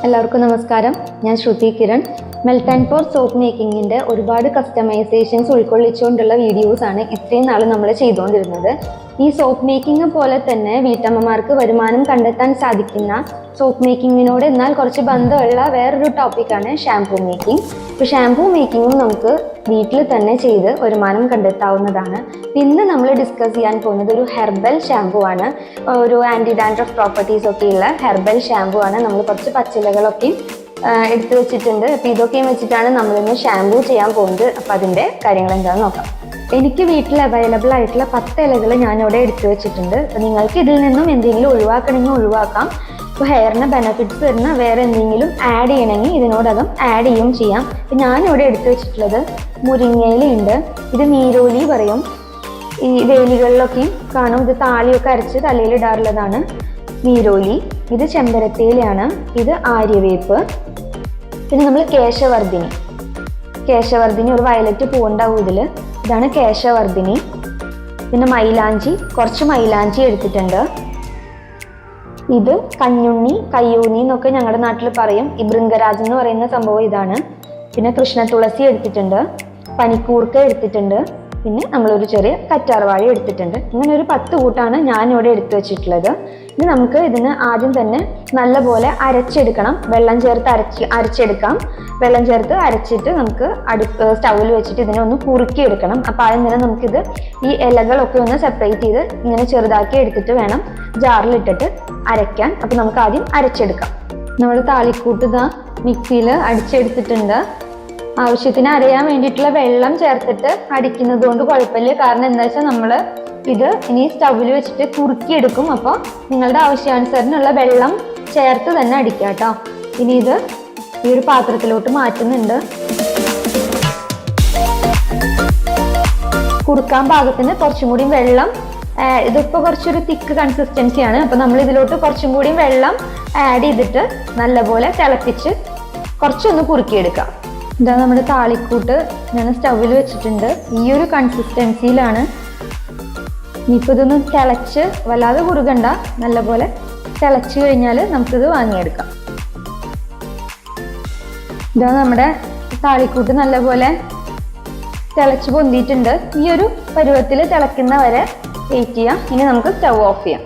എല്ലാവർക്കും നമസ്കാരം. ഞാൻ Shruti Kiran. Melt and pour soap മേക്കിങ്ങിൻ്റെ ഒരുപാട് കസ്റ്റമൈസേഷൻസ് ഉൾക്കൊള്ളിച്ചുകൊണ്ടുള്ള വീഡിയോസാണ് ഇത്രയും നാൾ നമ്മൾ ചെയ്തുകൊണ്ടിരുന്നത്. ഈ സോപ്പ് മേക്കിംഗ് പോലെ തന്നെ വീട്ടമ്മമാർക്ക് വരുമാനം കണ്ടെത്താൻ സാധിക്കുന്ന സോപ്പ് മേക്കിങ്ങിനോട് എന്നാൽ കുറച്ച് ബന്ധമുള്ള വേറൊരു ടോപ്പിക്കാണ് ഷാംപൂ മേക്കിംഗ്. ഇപ്പോൾ ഷാംപൂ മേക്കിങ്ങും നമുക്ക് വീട്ടിൽ തന്നെ ചെയ്ത് വരുമാനം കണ്ടെത്താവുന്നതാണ്. ഇന്ന് നമ്മൾ ഡിസ്കസ് ചെയ്യാൻ പോകുന്നത് ഒരു ഹെർബൽ ഷാംപൂ ആണ്. ഒരു ആൻറ്റി ഡാൻഡ്രഫ് പ്രോപ്പർട്ടീസ് ഒക്കെ ഉള്ള ഹെർബൽ ഷാംപൂ ആണ്. നമ്മൾ കുറച്ച് പച്ചിലകളൊക്കെ എടുത്തു വെച്ചിട്ടുണ്ട്. അപ്പോൾ ഇതൊക്കെയും വെച്ചിട്ടാണ് നമ്മളിന്ന് ഷാംപൂ ചെയ്യാൻ പോകുന്നത്. അപ്പോൾ അതിൻ്റെ കാര്യങ്ങൾ എന്താണെന്ന് നോക്കാം. എനിക്ക് വീട്ടിൽ അവൈലബിൾ ആയിട്ടുള്ള 10 ഇലകൾ ഞാനിവിടെ എടുത്തു വെച്ചിട്ടുണ്ട്. അപ്പോൾ നിങ്ങൾക്ക് ഇതിൽ നിന്നും എന്തെങ്കിലും ഒഴിവാക്കണമെങ്കിൽ ഒഴിവാക്കാം. ഇപ്പോൾ ഹെയറിന് ബെനിഫിറ്റ്സ് തരുന്ന വേറെ എന്തെങ്കിലും ആഡ് ചെയ്യണമെങ്കിൽ ഇതിനോടകം ആഡ് ചെയ്യുകയും ചെയ്യാം. ഇപ്പോൾ ഞാനിവിടെ എടുത്തു വെച്ചിട്ടുള്ളത് മുരിങ്ങയിലുണ്ട്. ഇത് നീരോലി പറയും. ഈ വേലികളിലൊക്കെയും കാണും. ഇത് താളിയൊക്കെ അരച്ച് തലയിൽ ഇടാറുള്ളതാണ് നീരോലി. ഇത് ചെമ്പരത്തിയിലാണ്. ഇത് ആര്യവേപ്പ്. പിന്നെ നമ്മൾ കേശവർദ്ധിനി ഒരു വയലറ്റ് പൂവുണ്ടാവും ഇതിൽ. ഇതാണ് കേശവർദ്ധിനി. പിന്നെ മൈലാഞ്ചി, കുറച്ച് മൈലാഞ്ചി എടുത്തിട്ടുണ്ട്. ഇത് കയ്യൂന്നി എന്നൊക്കെ ഞങ്ങളുടെ നാട്ടിൽ പറയും. ഈ ഭൃംഗരാജ് എന്ന് പറയുന്ന സംഭവം ഇതാണ്. പിന്നെ കൃഷ്ണ തുളസി എടുത്തിട്ടുണ്ട്. പനിക്കൂർക്ക എടുത്തിട്ടുണ്ട്. പിന്നെ നമ്മളൊരു ചെറിയ കറ്റാർവാഴ എടുത്തിട്ടുണ്ട്. ഇങ്ങനെ ഒരു 10 കൂട്ടാണ് ഞാനിവിടെ എടുത്തു വെച്ചിട്ടുള്ളത്. ഇനി നമുക്ക് ഇതിന് ആദ്യം തന്നെ നല്ലപോലെ അരച്ചെടുക്കണം. വെള്ളം ചേർത്ത് അരച്ചെടുക്കാം. വെള്ളം ചേർത്ത് അരച്ചിട്ട് നമുക്ക് സ്റ്റൗവിൽ വെച്ചിട്ട് ഇതിനെ ഒന്ന് കുറുക്കിയെടുക്കണം. അപ്പോൾ ആദ്യം തന്നെ നമുക്കിത് ഈ ഇലകളൊക്കെ ഒന്ന് സെപ്പറേറ്റ് ചെയ്ത് ഇങ്ങനെ ചെറുതാക്കി എടുത്തിട്ട് വേണം ജാറിലിട്ടിട്ട് അരയ്ക്കാൻ. അപ്പോൾ നമുക്ക് ആദ്യം അരച്ചെടുക്കാം. നമ്മൾ താളിക്കൂട്ട് ഇതാ മിക്സിയിൽ അടിച്ചെടുത്തിട്ടുണ്ട്. ആവശ്യത്തിന് അരയാൻ വേണ്ടിയിട്ടുള്ള വെള്ളം ചേർത്തിട്ട് അടിക്കുന്നത് കൊണ്ട് കുഴപ്പമില്ല. കാരണം എന്താ വെച്ചാൽ നമ്മൾ ഇത് ഇനി സ്റ്റൗവിൽ വെച്ചിട്ട് കുറുക്കിയെടുക്കും. അപ്പോൾ നിങ്ങളുടെ ആവശ്യാനുസരണമുള്ള വെള്ളം ചേർത്ത് തന്നെ അടിക്കാം കേട്ടോ. ഇനി ഇത് ഈ ഒരു പാത്രത്തിലോട്ട് മാറ്റുന്നുണ്ട്. കുറുക്കാൻ പാകത്തിന് കുറച്ചും കൂടി വെള്ളം, ഇതിപ്പോൾ കുറച്ചൊരു തിക്ക് കൺസിസ്റ്റൻസിയാണ്. അപ്പോൾ നമ്മൾ ഇതിലോട്ട് കുറച്ചും കൂടി വെള്ളം ആഡ് ചെയ്തിട്ട് നല്ലപോലെ തിളപ്പിച്ച് കുറച്ചൊന്ന് കുറുക്കിയെടുക്കാം. ഇതാ നമ്മുടെ താളിക്കൂട്ട് ഞാൻ സ്റ്റൗവിൽ വെച്ചിട്ടുണ്ട്. ഈ ഒരു കൺസിസ്റ്റൻസിയിലാണ്. ഇനിയിപ്പോൾ ഇതൊന്ന് തിളച്ച് വല്ലാതെ കുറുകണ്ട, നല്ലപോലെ തിളച്ച് കഴിഞ്ഞാൽ നമുക്കിത് വാങ്ങിയെടുക്കാം. ഇതാ നമ്മുടെ താളിക്കൂട്ട് നല്ലപോലെ തിളച്ച് പൊന്തിയിട്ടുണ്ട്. ഈ ഒരു പരുവത്തിൽ തിളയ്ക്കുന്ന വരെ വെയിറ്റ് ചെയ്യാം. ഇനി നമുക്ക് സ്റ്റൗ ഓഫ് ചെയ്യാം.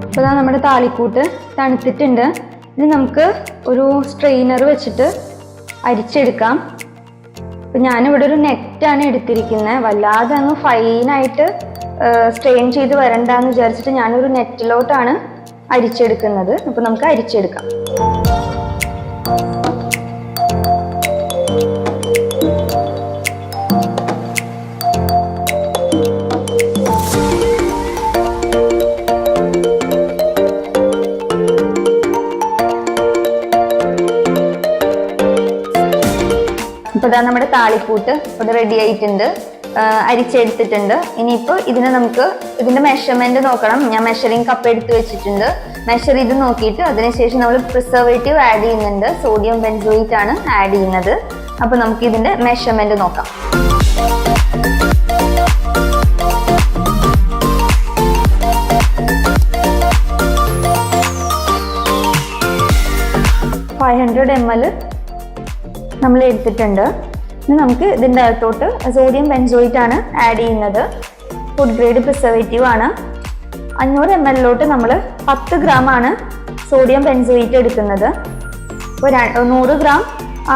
ഇപ്പോൾ ഇതാ നമ്മുടെ താളിക്കൂട്ട് തണുത്തിട്ടുണ്ട്. ഇനി നമുക്ക് ഒരു സ്ട്രെയിനർ വെച്ചിട്ട് അരിച്ചെടുക്കാം. ഇപ്പം ഞാനിവിടെ ഒരു നെറ്റാണ് എടുത്തിരിക്കുന്നത്. വല്ലാതെ അങ്ങ് ഫൈനായിട്ട് സ്ട്രെയിൻ ചെയ്ത് വരണ്ടെന്ന് വിചാരിച്ചിട്ട് ഞാനൊരു നെറ്റിലോട്ടാണ് അരിച്ചെടുക്കുന്നത്. അപ്പോൾ നമുക്ക് അരിച്ചെടുക്കാം. ഇപ്പോൾ ഇതാ നമ്മുടെ താളിക്കൂട്ട് ഇവിടെ റെഡി ആയിട്ടുണ്ട്, അരിച്ചെടുത്തിട്ടുണ്ട്. ഇനിയിപ്പോൾ ഇതിൻ്റെ മെഷർമെൻറ്റ് നോക്കണം. ഞാൻ മെഷറിങ് കപ്പ് എടുത്ത് വെച്ചിട്ടുണ്ട്. മെഷർ ചെയ്ത് നോക്കിയിട്ട് അതിനുശേഷം നമ്മൾ പ്രിസർവേറ്റീവ് ആഡ് ചെയ്യുന്നുണ്ട്. സോഡിയം ബെൻസോയേറ്റ് ആണ് ആഡ് ചെയ്യുന്നത്. അപ്പോൾ നമുക്ക് ഇതിൻ്റെ മെഷർമെൻറ്റ് നോക്കാം. ഫൈവ് 500 ml നമ്മൾ എടുത്തിട്ടുണ്ട്. ഇനി നമുക്ക് ഇതിൻ്റെ അകത്തോട്ട് സോഡിയം ബെൻസോയേറ്റ് ആണ് ആഡ് ചെയ്യുന്നത്. ഫുഡ് ഗ്രേഡ് പ്രിസർവേറ്റീവ് ആണ്. 500 ml നമ്മൾ 10 gram ആണ് സോഡിയം ബെൻസോയേറ്റ് എടുക്കുന്നത്. ഇപ്പോൾ 100 gram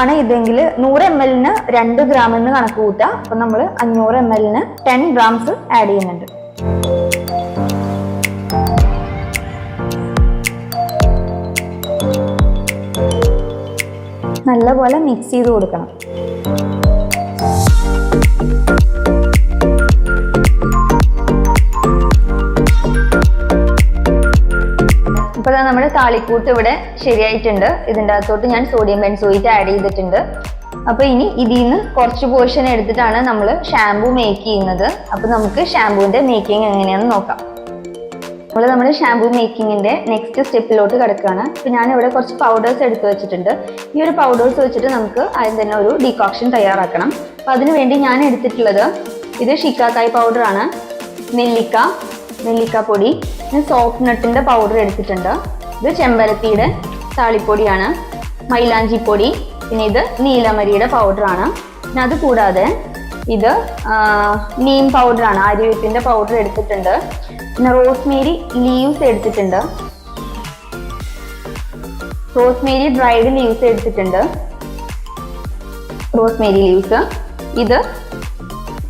ആണ് ഇതെങ്കിൽ 100 ml 2 gram എന്ന് കണക്ക് കൂട്ടുക. അപ്പോൾ നമ്മൾ 500 ml 10 grams ആഡ് ചെയ്യുന്നുണ്ട്. നല്ലപോലെ മിക്സ് ചെയ്ത് കൊടുക്കണം. ഇപ്പോൾ നമ്മുടെ താളിക്കൂട്ട് ഇവിടെ ശരിയായിട്ടുണ്ട്. ഇതിൻ്റെ അകത്തോട്ട് ഞാൻ സോഡിയം ബെൻസോയേറ്റ് ആഡ് ചെയ്തിട്ടുണ്ട്. അപ്പോൾ ഇനി ഇതിൽ നിന്ന് കുറച്ച് പോർഷൻ എടുത്തിട്ടാണ് നമ്മൾ ഷാംപൂ മേക്ക് ചെയ്യുന്നത്. അപ്പോൾ നമുക്ക് ഷാംപൂവിൻ്റെ മേക്കിംഗ് എങ്ങനെയാണെന്ന് നോക്കാം. നമ്മുടെ ഷാംപൂ മേക്കിങ്ങിൻ്റെ നെക്സ്റ്റ് സ്റ്റെപ്പിലോട്ട് കിടക്കുകയാണ്. അപ്പോൾ ഞാനിവിടെ കുറച്ച് പൗഡേഴ്സ് എടുത്ത് വെച്ചിട്ടുണ്ട്. ഈ ഒരു പൗഡേഴ്സ് വെച്ചിട്ട് നമുക്ക് ആദ്യം തന്നെ ഒരു ഡീകോക്ഷൻ തയ്യാറാക്കണം. അപ്പോൾ അതിന് വേണ്ടി ഞാൻ എടുത്തിട്ടുള്ളത് ഇത് ഷിക്കാക്കായ് പൗഡർ ആണ്. നെല്ലിക്കാപ്പൊടി, സോപ്പ് നട്ടിന്റെ പൗഡർ എടുത്തിട്ടുണ്ട്. ഇത് ചെമ്പരത്തിയുടെ താളിപ്പൊടിയാണ്. മൈലാഞ്ചിപ്പൊടി, പിന്നെ ഇത് നീലമരിയുടെ പൗഡറാണ്. പിന്നെ അത് കൂടാതെ ഇത് നീം പൗഡറാണ്, ആര്യവേപ്പിന്റെ പൗഡർ എടുത്തിട്ടുണ്ട്. പിന്നെ റോസ്മേരി ലീവ്സ് എടുത്തിട്ടുണ്ട്. റോസ്മേരി ഡ്രൈഡ് ലീവ്സ് എടുത്തിട്ടുണ്ട്. Rosemary leaves. ഇത്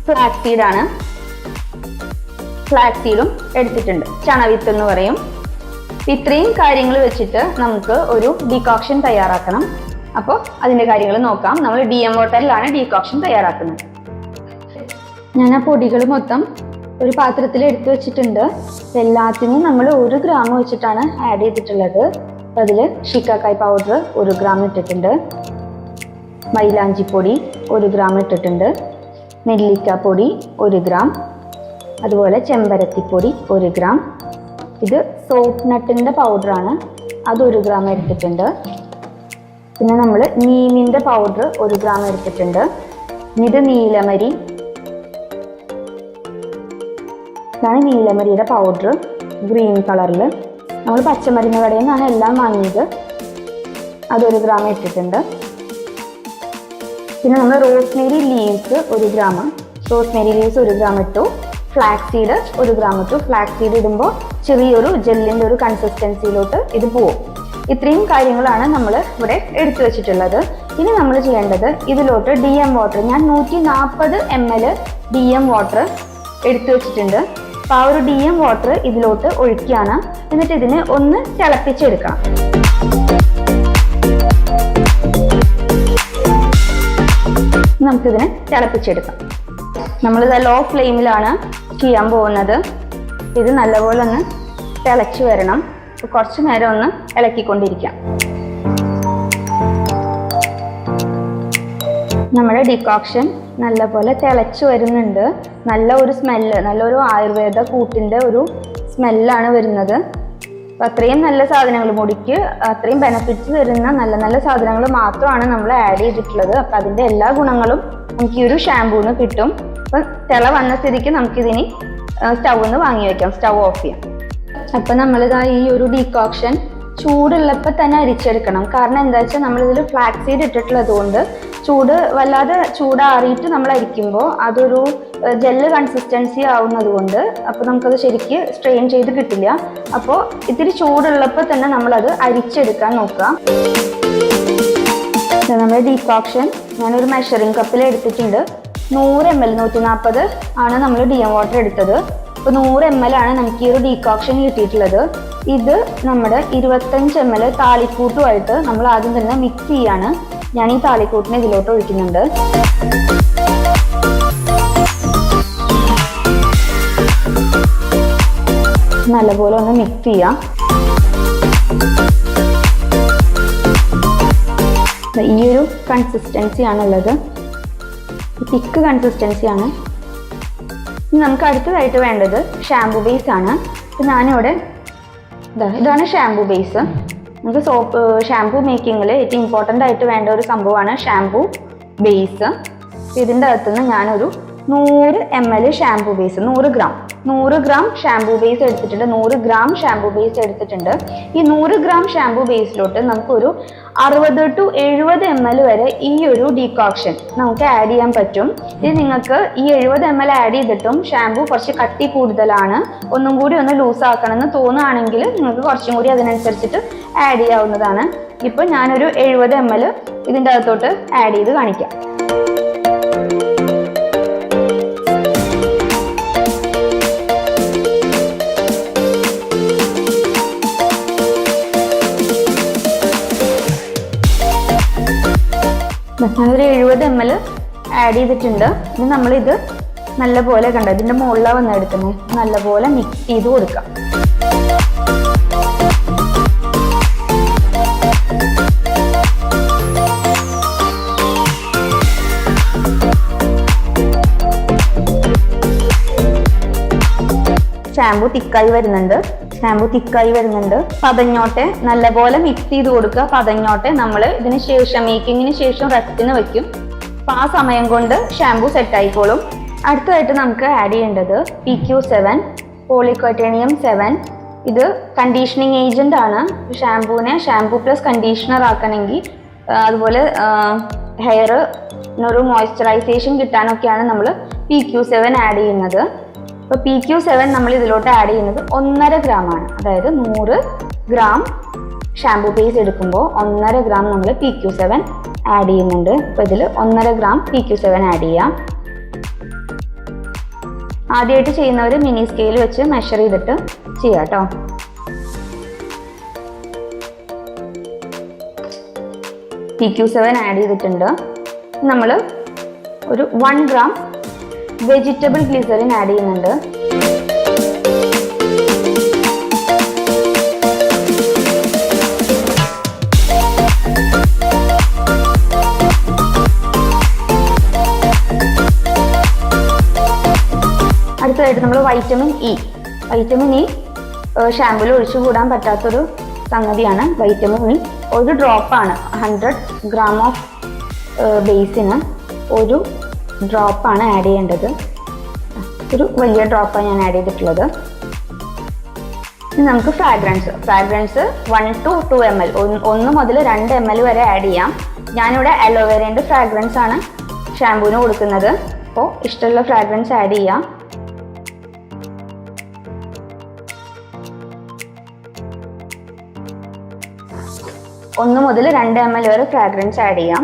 ഫ്ലാക്സീഡ് ആണ്. ഫ്ലാക്സീഡും എടുത്തിട്ടുണ്ട്. ചണവിത്ത് എന്ന് പറയും. ഇത്രയും കാര്യങ്ങൾ വെച്ചിട്ട് നമുക്ക് ഒരു ഡീകോക്ഷൻ തയ്യാറാക്കണം. അപ്പോൾ അതിന്റെ കാര്യങ്ങൾ നോക്കാം. നമ്മൾ DM വാട്ടറിലാണ് ഡീകോക്ഷൻ തയ്യാറാക്കുന്നത്. ഞാൻ ആ പൊടികൾ മൊത്തം ഒരു പാത്രത്തിൽ എടുത്തു വെച്ചിട്ടുണ്ട്. എല്ലാത്തിനും നമ്മൾ 1 ഗ്രാം വെച്ചിട്ടാണ് ആഡ് ചെയ്തിട്ടുള്ളത്. അതിൽ ഷിക്കാക്കായ് പൗഡർ 1 ഗ്രാം ഇട്ടിട്ടുണ്ട്. മൈലാഞ്ചിപ്പൊടി 1 ഗ്രാം ഇട്ടിട്ടുണ്ട്. നെല്ലിക്കാപ്പൊടി 1 ഗ്രാം. അതുപോലെ ചെമ്പരത്തിപ്പൊടി 1 ഗ്രാം. ഇത് സോപ്പ് നട്ടിൻ്റെ പൗഡറാണ്, അത് 1 ഗ്രാം എടുത്തിട്ടുണ്ട്. പിന്നെ നമ്മൾ നീമിൻ്റെ പൗഡർ 1 ഗ്രാം എടുത്തിട്ടുണ്ട്. ഇത് നീലമരി, ഇതാണ് നീലമരിയുടെ പൗഡർ ഗ്രീൻ കളറിൽ. നമ്മൾ പച്ചമരുന്ന് കടയിൽ നിന്നാണ് എല്ലാം വാങ്ങിയത്. അത് 1 ഗ്രാം ഇട്ടിട്ടുണ്ട്. പിന്നെ നമ്മൾ Rosemary leaves 1 gram. Rosemary leaves 1 gram ഇട്ടു. ഫ്ലാക്സീഡ് 1 ഗ്രാം ഇട്ടു. ഫ്ലാക്സീഡ് ഇടുമ്പോൾ ചെറിയൊരു ജെല്ലിൻ്റെ ഒരു കൺസിസ്റ്റൻസിയിലോട്ട് ഇത് പോവും. ഇത്രയും കാര്യങ്ങളാണ് നമ്മൾ ഇവിടെ എടുത്തു വെച്ചിട്ടുള്ളത്. ഇനി നമ്മൾ ചെയ്യേണ്ടത് ഇതിലോട്ട് DM വാട്ടർ, ഞാൻ 140 ml DM വാട്ടർ എടുത്തു വെച്ചിട്ടുണ്ട്. അപ്പോൾ ആ ഒരു DM വാട്ടർ ഇതിലോട്ട് ഒഴിക്കുകയാണ്. എന്നിട്ട് ഇതിനെ ഒന്ന് തിളപ്പിച്ചെടുക്കാം. നമുക്കിതിനെ തിളപ്പിച്ചെടുക്കാം. നമ്മളിത് ലോ ഫ്ലെയിമിലാണ് ചെയ്യാൻ പോകുന്നത്. ഇത് നല്ലപോലെ ഒന്ന് തിളച്ച് വരണം. കുറച്ച് നേരം ഒന്ന് ഇളക്കിക്കൊണ്ടിരിക്കാം. നമ്മുടെ ഡിക്കോക്ഷൻ നല്ലപോലെ തിളച്ച് വരുന്നുണ്ട്. നല്ല ഒരു സ്മെല്ല്, നല്ലൊരു ആയുർവേദ കൂട്ടിൻ്റെ ഒരു സ്മെല്ലാണ് വരുന്നത്. അപ്പം അത്രയും നല്ല സാധനങ്ങൾ, മുടിക്ക് അത്രയും ബെനഫിറ്റ്സ് തരുന്ന നല്ല നല്ല സാധനങ്ങൾ മാത്രമാണ് നമ്മൾ ആഡ് ചെയ്തിട്ടുള്ളത്. അപ്പം അതിൻ്റെ എല്ലാ ഗുണങ്ങളും നമുക്ക് ഈ ഒരു ഷാമ്പൂന്ന് കിട്ടും. അപ്പം തിള വന്ന സ്ഥിതിക്ക് നമുക്കിതിനി സ്റ്റൗന്ന് വാങ്ങി വയ്ക്കാം, സ്റ്റൗ ഓഫ് ചെയ്യാം. അപ്പം നമ്മളിതാ ഈ ഒരു ഡീകോക്ഷൻ ചൂടുള്ളപ്പോൾ തന്നെ അരിച്ചെടുക്കണം. കാരണം എന്താ വെച്ചാൽ നമ്മളിതിൽ ഫ്ലാക്സീഡ് ഇട്ടിട്ടുള്ളത് കൊണ്ട് വല്ലാതെ ചൂടാറിയിട്ട് നമ്മൾ അരിക്കുമ്പോൾ അതൊരു ജെല്ല് കൺസിസ്റ്റൻസി ആവുന്നത് കൊണ്ട് അപ്പോൾ നമുക്കത് ശരിക്ക് സ്ട്രെയിൻ ചെയ്ത് കിട്ടില്ല. അപ്പോൾ ഇത്തിരി ചൂടുള്ളപ്പോൾ തന്നെ നമ്മളത് അരിച്ചെടുക്കാൻ നോക്കുക. നമ്മുടെ ഡീകോക്ഷൻ ഞാനൊരു മെഷറിംഗ് കപ്പിൽ എടുത്തിട്ടുണ്ട്. 100 ml 140 ആണ് നമ്മൾ DM വാട്ടർ എടുത്തത്. അപ്പോൾ 100 ml ആണ് നമുക്ക് ഈ ഒരു ഡീകോക്ഷൻ കിട്ടിയിട്ടുള്ളത്. ഇത് നമ്മുടെ 25 ml താളിക്കൂട്ടുമായിട്ട് നമ്മൾ ആദ്യം തന്നെ മിക്സ് ചെയ്യാണ്. ഞാൻ ഈ താളിക്കൂട്ടിനെ ഇതിലോട്ട് ഒഴിക്കുന്നുണ്ട്. നല്ലപോലെ ഒന്ന് മിക്സ് ചെയ്യാം. ഈ ഒരു കൺസിസ്റ്റൻസി ആണുള്ളത്, തിക്ക് കൺസിസ്റ്റൻസിയാണ്. ഇനി നമുക്ക് അടുത്തതായിട്ട് വേണ്ടത് ഷാംപൂ ബേസ് ആണ്. ഞാനിവിടെ ഇതാണ് ഷാംപൂ ബേസ്. നമുക്ക് ഷാംപൂ മേക്കിങ്ങിൽ ഏറ്റവും ഇമ്പോർട്ടൻ്റ് ആയിട്ട് വേണ്ട ഒരു സംഭവമാണ് ഷാംപൂ ബേസ്. ഇതിൻ്റെ അകത്തുനിന്ന് ഞാനൊരു 100 ml shampoo base, 100 gram shampoo base എടുത്തിട്ടുണ്ട്. 100 ഗ്രാം ഷാംപൂ ബേസ് എടുത്തിട്ടുണ്ട്. ഈ 100 ഗ്രാം ഷാംപൂ ബേസിലോട്ട് നമുക്കൊരു 60 to 70 ml വരെ ഈ ഒരു ഡീകോക്ഷൻ നമുക്ക് ആഡ് ചെയ്യാൻ പറ്റും. ഇത് നിങ്ങൾക്ക് ഈ 70 ml ആഡ് ചെയ്തിട്ടും ഷാംപൂ കുറച്ച് കട്ടി കൂടുതലാണ്, ഒന്നും കൂടി ഒന്ന് ലൂസ് ആക്കണമെന്ന് തോന്നുകയാണെങ്കിൽ നിങ്ങൾക്ക് കുറച്ചും കൂടി അതിനനുസരിച്ചിട്ട് ആഡ് ചെയ്യാവുന്നതാണ്. ഇപ്പോൾ ഞാനൊരു 70 ml ഇതിൻ്റെ അകത്തോട്ട് ആഡ് ചെയ്ത് കാണിക്കാം. ഞാനൊരു 70 ml ആഡ് ചെയ്തിട്ടുണ്ട്. ഇനി നമ്മളിത് നല്ലപോലെ കണ്ടോ ഇതിൻ്റെ മുകളിലാണ് വന്നെടുക്കുന്നത്, നല്ലപോലെ മിക്സ് ചെയ്ത് കൊടുക്കാം. ഷാംപൂ തിക്കായി വരുന്നുണ്ട്. പതഞ്ഞോട്ടെ നല്ലപോലെ മിക്സ് ചെയ്ത് കൊടുക്കുക. പതഞ്ഞോട്ടെ നമ്മൾ ഇതിന് ശേഷം മേക്കിങ്ങിന് ശേഷം റെസ്റ്റിന് വെക്കും. അപ്പോൾ ആ സമയം കൊണ്ട് ഷാംപൂ സെറ്റ് ആയിക്കോളും. അടുത്തതായിട്ട് നമുക്ക് ആഡ് ചെയ്യേണ്ടത് PQ7 പോളിക്വറ്റേണിയം 7. ഇത് കണ്ടീഷനിങ് ഏജന്റ് ആണ്. ഷാംപൂവിനെ ഷാംപൂ പ്ലസ് കണ്ടീഷണർ ആക്കണമെങ്കിൽ അതുപോലെ ഹെയറിനൊരു മോയ്സ്ചറൈസേഷൻ കിട്ടാനൊക്കെയാണ് നമ്മൾ PQ7 ആഡ് ചെയ്യുന്നത്. അപ്പോൾ PQ7 നമ്മൾ ഇതിലോട്ട് ആഡ് ചെയ്യുന്നത് 1.5 ഗ്രാമാണ്. അതായത് 100 ഗ്രാം ഷാംപൂ പേസ്റ്റ് എടുക്കുമ്പോൾ 1.5 ഗ്രാം നമ്മൾ PQ7 ആഡ് ചെയ്യുന്നുണ്ട്. അപ്പോൾ ഇതിൽ 1.5 ഗ്രാം PQ7 ആഡ് ചെയ്യാം. ആദ്യമായിട്ട് ചെയ്യുന്നവർ മിനി സ്കെയിൽ വെച്ച് മെഷർ ചെയ്തിട്ട് ചെയ്യാം കേട്ടോ. PQ7 ആഡ് ചെയ്തിട്ടുണ്ട്. നമ്മൾ ഒരു 1 ഗ്രാം വെജിറ്റബിൾ ഗ്ലിസറിൻ ആഡ് ചെയ്യുന്നുണ്ട്. അടുത്തതായിട്ട് നമ്മൾ വൈറ്റമിൻ ഇ ഷാമ്പൂവിൽ ഒഴിച്ചുകൂടാൻ പറ്റാത്തൊരു സംഗതിയാണ്. വൈറ്റമിൻ ഇ ഒരു ഡ്രോപ്പാണ്. 100 ഗ്രാം ഓഫ് ബേസിന് ഒരു ഡ്രോപ്പാണ് ആഡ് ചെയ്യേണ്ടത്. ഒരു വലിയ ഡ്രോപ്പാണ് ഞാൻ ആഡ് ചെയ്തിട്ടുള്ളത്. ഇനി നമുക്ക് ഫ്രാഗ്രൻസ് 1 to 2 ml 1 മുതൽ 2 ml വരെ ആഡ് ചെയ്യാം. ഞാനിവിടെ അലോവേരേൻ്റെ ഫ്രാഗ്രൻസ് ആണ് ഷാമ്പൂവിന് കൊടുക്കുന്നത്. അപ്പോൾ ഇഷ്ടമുള്ള ഫ്രാഗ്രൻസ് ആഡ് ചെയ്യാം. ഒന്ന് മുതൽ 2 ml വരെ ഫ്രാഗ്രൻസ് ആഡ് ചെയ്യാം.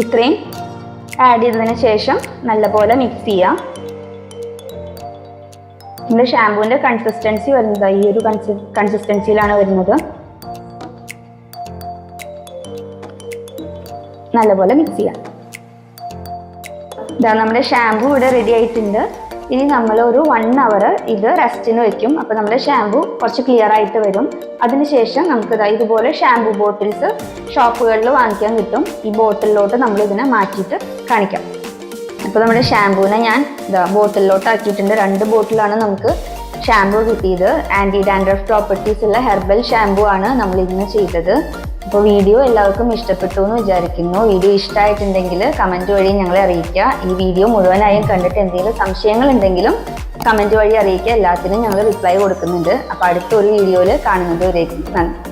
ഇത്രയും ആഡ് ചെയ്തതിന് ശേഷം നല്ലപോലെ മിക്സ് ചെയ്യാം. നമ്മുടെ ഷാമ്പൂവിൻ്റെ കൺസിസ്റ്റൻസി വരുന്നത് ഈ ഒരു കൺസിസ്റ്റൻസിയിലാണ് വരുന്നത്. നല്ലപോലെ മിക്സ് ചെയ്യാം. ഇതാ നമ്മുടെ ഷാമ്പൂ ഇവിടെ റെഡി ആയിട്ടുണ്ട്. ഇനി നമ്മൾ ഒരു 1 hour ഇത് റെസ്റ്റിന് വെക്കും. അപ്പോൾ നമ്മുടെ ഷാമ്പൂ കുറച്ച് ക്ലിയർ ആയിട്ട് വരും. അതിനുശേഷം നമുക്ക് ഇതുപോലെ ഷാമ്പൂ ബോട്ടിൽസ് ഷോപ്പുകളിൽ വാങ്ങിക്കാൻ കിട്ടും. ഈ ബോട്ടിലോട്ട് നമ്മൾ ഇതിനെ മാറ്റിയിട്ട് കാണിക്കാം. അപ്പോൾ നമ്മുടെ ഷാമ്പൂവിനെ ഞാൻ ബോട്ടിലോട്ട് ആക്കിയിട്ടുണ്ട്. 2 ബോട്ടിലാണ് നമുക്ക് ഷാമ്പൂ കിട്ടിയത്. ആൻറ്റി ഡാൻഡ്രഫ് പ്രോപ്പർട്ടീസ് ഉള്ള ഹെർബൽ ഷാമ്പൂ ആണ് നമ്മൾ ഇന്ന് ചെയ്തത്. അപ്പോൾ വീഡിയോ എല്ലാവർക്കും ഇഷ്ടപ്പെട്ടു എന്ന് വിചാരിക്കുന്നു. വീഡിയോ ഇഷ്ടമായിട്ടുണ്ടെങ്കിൽ കമൻറ്റ് വഴി ഞങ്ങളെ അറിയിക്കുക. ഈ വീഡിയോ മുഴുവനായും കണ്ടിട്ട് എന്തെങ്കിലും സംശയങ്ങൾ ഉണ്ടെങ്കിലും കമൻറ്റ് വഴി അറിയിക്കുക. എല്ലാത്തിനും ഞങ്ങൾ റിപ്ലൈ കൊടുക്കുന്നുണ്ട്. അപ്പോൾ അടുത്തൊരു വീഡിയോയിൽ കാണുന്നത് വരേക്കും നന്ദി.